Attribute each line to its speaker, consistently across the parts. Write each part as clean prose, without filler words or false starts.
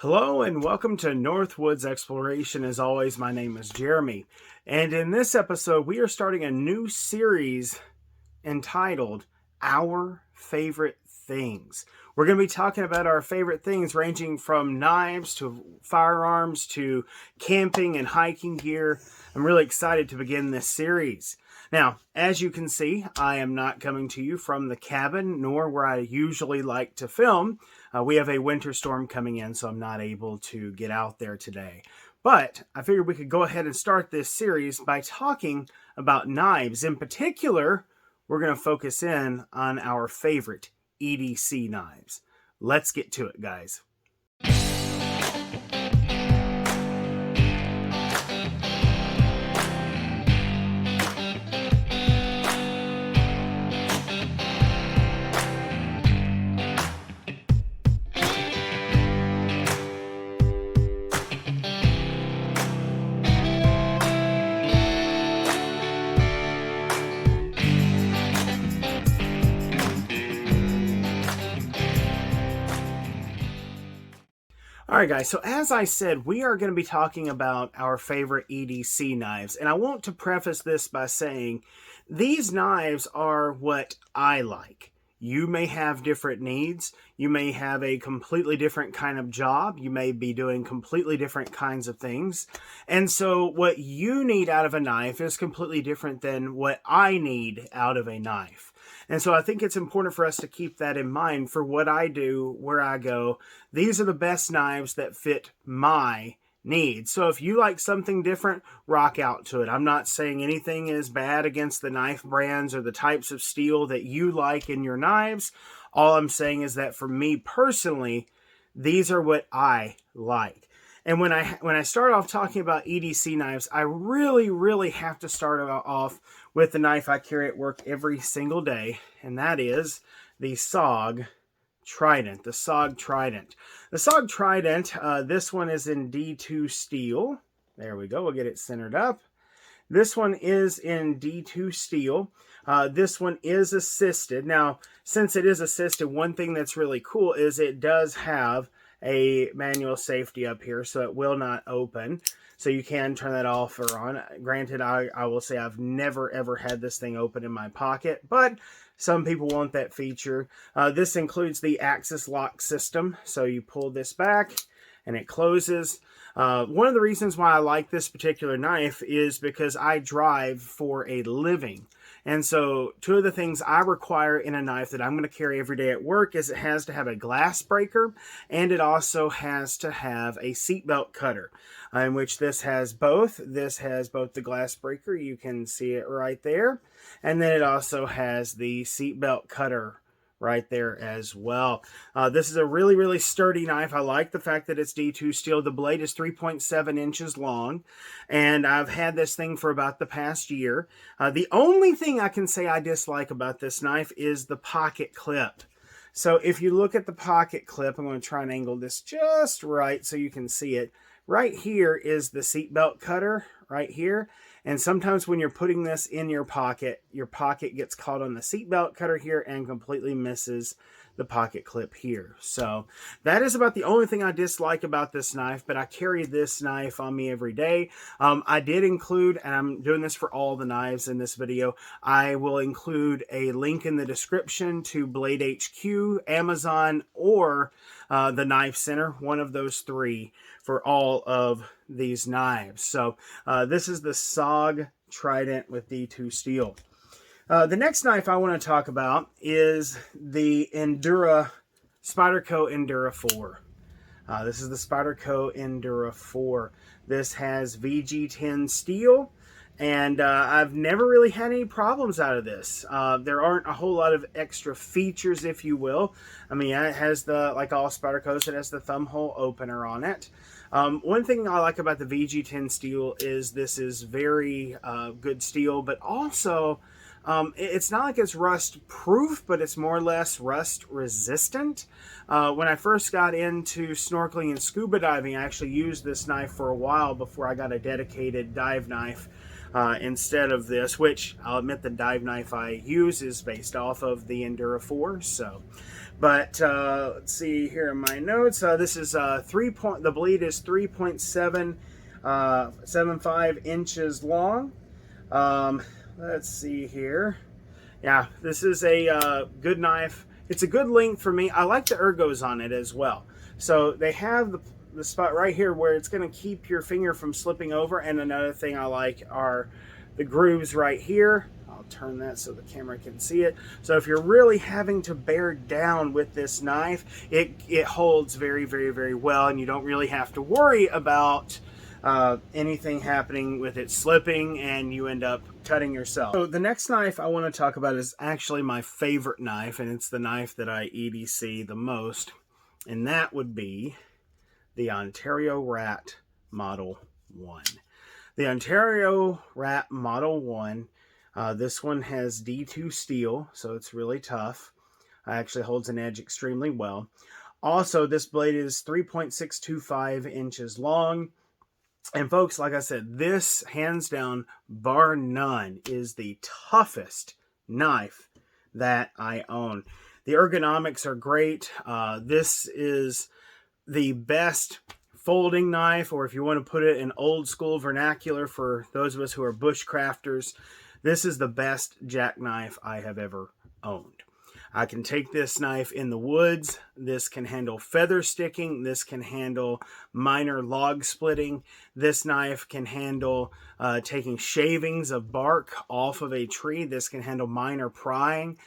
Speaker 1: Hello and welcome to Northwoods Exploration. As always, my name is Jeremy, and in this episode we are starting a new series entitled Our Favorite Things. We're going to be talking about our favorite things ranging from knives to firearms to camping and hiking gear. I'm really excited to begin this series. Now, as you can see, I am not coming to you from the cabin nor where I usually like to film. We have a winter storm coming in, so I'm not able to get out there today. But I figured we could go ahead and start this series by talking about knives. In particular, we're going to focus in on our favorite EDC knives. Let's get to it, guys. Alright guys, so as I said, we are going to be talking about our favorite EDC knives, and I want to preface this by saying these knives are what I like. You may have different needs, you may have a completely different kind of job, you may be doing completely different kinds of things, and so what you need out of a knife is completely different than what I need out of a knife. And so I think it's important for us to keep that in mind for what I do, where I go. These are the best knives that fit my needs. So if you like something different, rock out to it. I'm not saying anything is bad against the knife brands or the types of steel that you like in your knives. All I'm saying is that for me personally, these are what I like. And when I start off talking about EDC knives, I really have to start off with the knife I carry at work every single day, and that is the SOG Trident, the SOG Trident. The SOG Trident, this one is in D2 steel. There we go, we'll get it centered up. This one is in D2 steel. This one is assisted. Now, since it is assisted, one thing that's really cool is it does have a manual safety up here, so it will not open. So you can turn that off or on. Granted, I will say I've never ever had this thing open in my pocket, but some people want that feature. This includes the axis lock system. So you pull this back and it closes. One of the reasons why I like this particular knife is because I drive for a living. And so two of the things I require in a knife that I'm going to carry every day at work is it has to have a glass breaker, and it also has to have a seatbelt cutter, in which this has both. This has both the glass breaker, you can see it right there, and then it also has the seatbelt cutter right there as well. This is a really sturdy knife. I like the fact that it's D2 steel. The blade is 3.7 inches long, and I've had this thing for about the past year. The only thing I can say I dislike about this knife is the pocket clip. So if you look at the pocket clip, I'm going to try and angle this just right so you can see it. Right here is the seatbelt cutter right here. And sometimes when you're putting this in your pocket gets caught on the seatbelt cutter here and completely misses the pocket clip here. So that is about the only thing I dislike about this knife, but I carry this knife on me every day. I did include, and I'm doing this for all the knives in this video, I will include a link in the description to Blade HQ, Amazon, or the Knife Center, one of those three, for all of these knives. So this is the SOG Trident with D2 steel. The next knife I want to talk about is the Endura, Spyderco Endura 4. This is the Spyderco Endura 4. This has VG10 steel, and I've never really had any problems out of this. There aren't a whole lot of extra features, if you will. I mean, it has the, like all Spydercos, it has the thumb hole opener on it. One thing I like about the VG10 steel is this is very good steel, but also it's not like it's rust proof, but it's more or less rust resistant. When I first got into snorkeling and scuba diving, I actually used this knife for a while before I got a dedicated dive knife instead of this, which I'll admit the dive knife I use is based off of the Endura 4. So, But let's see here in my notes. This is the blade is 3.75 inches long. Let's see here. Yeah, this is a good knife. It's a good length for me. I like the ergos on it as well. So they have the spot right here where it's going to keep your finger from slipping over. And another thing I like are the grooves right here. I'll turn that so the camera can see it. So if you're really having to bear down with this knife, it holds very, very, very well, and you don't really have to worry about anything happening with it slipping and you end up cutting yourself. So the next knife I want to talk about is actually my favorite knife, and it's the knife that I EDC the most, and that would be the Ontario Rat Model 1. The Ontario Rat Model 1, this one has D2 steel, so it's really tough. It actually holds an edge extremely well. Also, this blade is 3.625 inches long. And folks, like I said, this, hands down, bar none, is the toughest knife that I own. The ergonomics are great. This is the best folding knife, or if you want to put it in old school vernacular for those of us who are bushcrafters, this is the best jackknife I have ever owned. I can take this knife in the woods. This can handle feather sticking. This can handle minor log splitting. This knife can handle taking shavings of bark off of a tree. This can handle minor prying.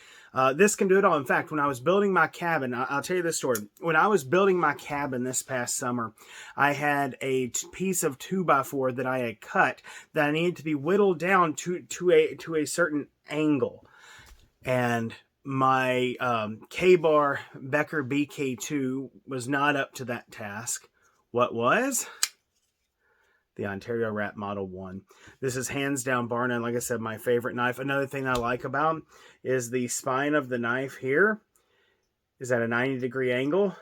Speaker 1: This can do it all. In fact, when I was building my cabin, I'll tell you this story. When I was building my cabin this past summer, I had a piece of 2x4 that I had cut that I needed to be whittled down to a certain angle. And my KBar Becker BK2 was not up to that task. What was? The Ontario Rat Model 1. This is hands down bar none, like I said, my favorite knife. Another thing I like about is the spine of the knife here is at a 90-degree angle, a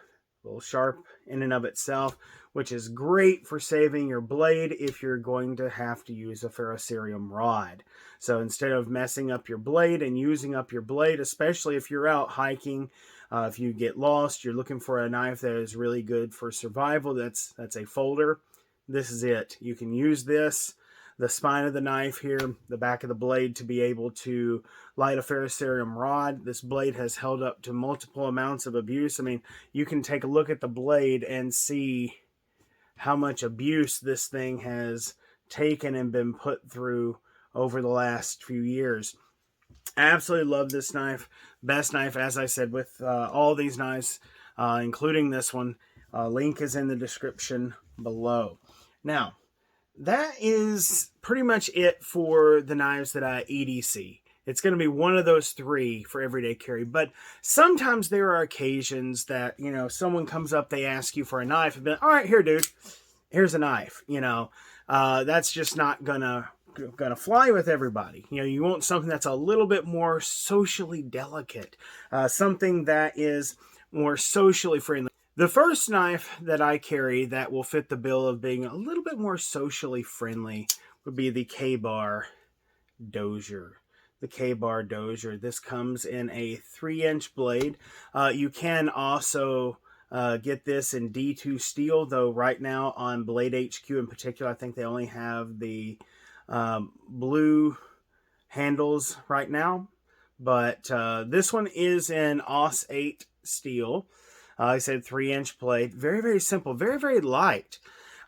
Speaker 1: little sharp in and of itself, which is great for saving your blade if you're going to have to use a ferrocerium rod. So instead of messing up your blade and using up your blade, especially if you're out hiking, if you get lost, you're looking for a knife that is really good for survival, that's a folder. This is it. You can use this, the spine of the knife here, the back of the blade, to be able to light a ferrocerium rod. This blade has held up to multiple amounts of abuse. I mean, you can take a look at the blade and see how much abuse this thing has taken and been put through over the last few years. I absolutely love this knife. Best knife, as I said, with all these knives, including this one. Link is in the description below. Now, that is pretty much it for the knives that I EDC. It's going to be one of those three for everyday carry. But sometimes there are occasions that, you know, someone comes up, they ask you for a knife, and be like, all right, here, dude, here's a knife. You know, that's just not gonna fly with everybody. You know, you want something that's a little bit more socially delicate, something that is more socially friendly. The first knife that I carry that will fit the bill of being a little bit more socially friendly would be the KBar Dozier. The KBar Dozier. This comes in a 3-inch blade. You can also get this in D2 steel, though right now on Blade HQ in particular, I think they only have the blue handles right now. But this one is in AUS 8 steel. I said 3-inch blade. Very, very simple. Very, very light.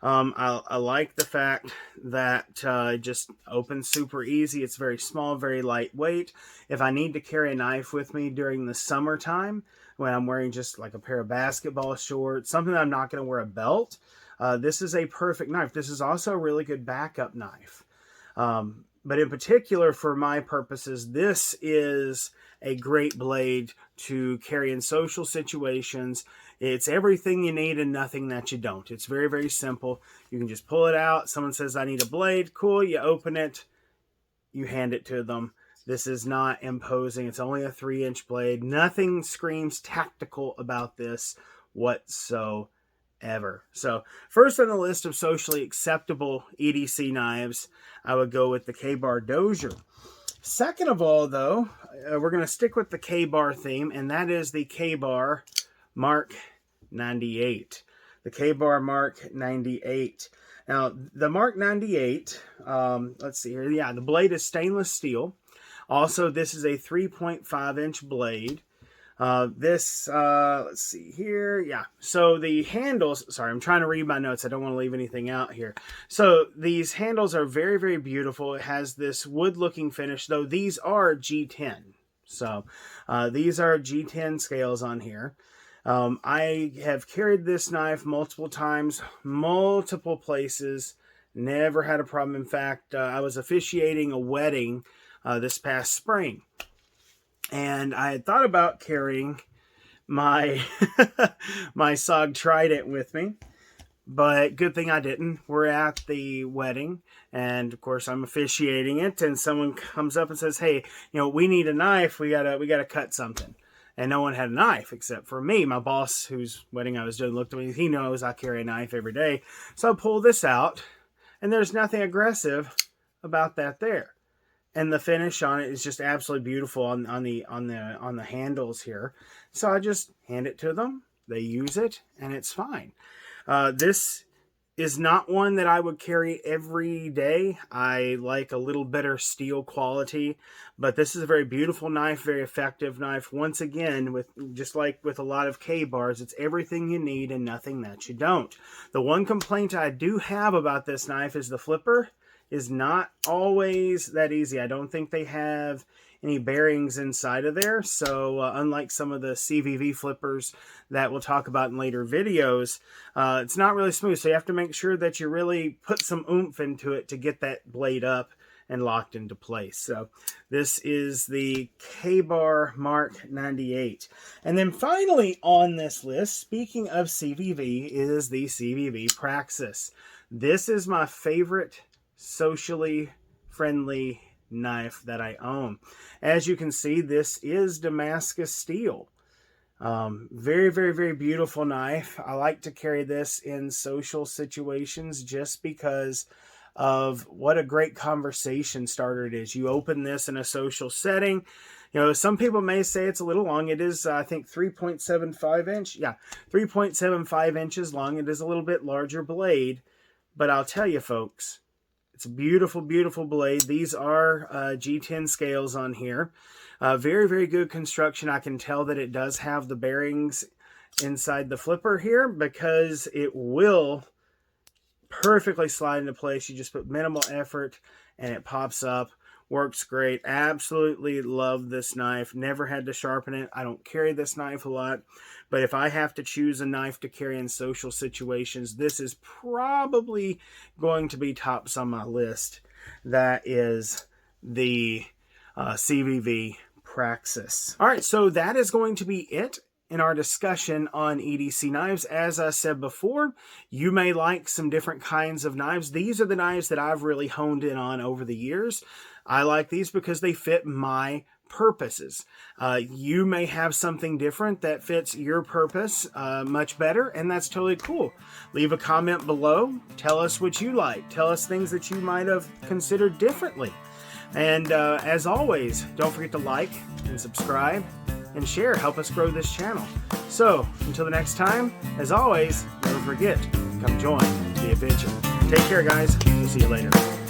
Speaker 1: I like the fact that it just opens super easy. It's very small, very lightweight. If I need to carry a knife with me during the summertime, when I'm wearing just like a pair of basketball shorts, something that I'm not going to wear a belt, this is a perfect knife. This is also a really good backup knife. But in particular, for my purposes, this is a great blade to carry in social situations. It's everything you need and nothing that you don't. It's very, very simple. You can just pull it out. Someone says, I need a blade. Cool. You open it. You hand it to them. This is not imposing. It's only a 3-inch blade. Nothing screams tactical about this whatsoever. So first on the list of socially acceptable EDC knives, I would go with the KBar Dozier. Second of all, though, we're going to stick with the KBar theme, and that is the KBar Mark 98. The KBar Mark 98. Now, the Mark 98, let's see here. Yeah, the blade is stainless steel. Also, this is a 3.5-inch blade. Let's see here. Yeah. So the handles, sorry, I'm trying to read my notes. I don't want to leave anything out here. So these handles are very, very beautiful. It has this wood looking finish, though these are G10. So, these are G10 scales on here. I have carried this knife multiple times, multiple places, never had a problem. In fact, I was officiating a wedding, this past spring. And I had thought about carrying my my SOG Trident with me, but good thing I didn't. We're at the wedding, and of course I'm officiating it, and someone comes up and says, "Hey, we need a knife. We gotta cut something." And no one had a knife except for me. My boss, whose wedding I was doing, looked at me. He knows I carry a knife every day, so I pull this out, and there's nothing aggressive about that there. And the finish on it is just absolutely beautiful on the handles here. So I just hand it to them. They use it, and it's fine. This is not one that I would carry every day. I like a little better steel quality, but this is a very beautiful knife, very effective knife. Once again, just like with a lot of KBars, it's everything you need and nothing that you don't. The one complaint I do have about this knife is the flipper is not always that easy. I don't think they have any bearings inside of there. So unlike some of the CVV flippers that we'll talk about in later videos, it's not really smooth. So you have to make sure that you really put some oomph into it to get that blade up and locked into place. So this is the KBar Mark 98. And then finally on this list, speaking of CVV, is the CVV Praxis. This is my favorite socially friendly knife that I own. As you can see, this is Damascus steel. Very, very, very beautiful knife. I like to carry this in social situations just because of what a great conversation starter it is. You open this in a social setting. Some people may say it's a little long. It is, I think, 3.75 inch. Yeah, 3.75 inches long. It is a little bit larger blade. But I'll tell you, folks, it's a beautiful, beautiful blade. These are G10 scales on here. Very, very good construction. I can tell that it does have the bearings inside the flipper here because it will perfectly slide into place. You just put minimal effort and it pops up. Works great. Absolutely love this knife. Never had to sharpen it. I don't carry this knife a lot, but if I have to choose a knife to carry in social situations, this is probably going to be tops on my list. That is the CVV Praxis. All right, so that is going to be it in our discussion on EDC knives. As I said before, you may like some different kinds of knives. These are the knives that I've really honed in on over the years. I like these because they fit my purposes. You may have something different that fits your purpose much better, and that's totally cool. Leave a comment below. Tell us what you like. Tell us things that you might have considered differently. And as always, don't forget to like and subscribe and share. Help us grow this channel. So, until the next time, as always, never forget, come join the adventure. Take care, guys. We'll see you later.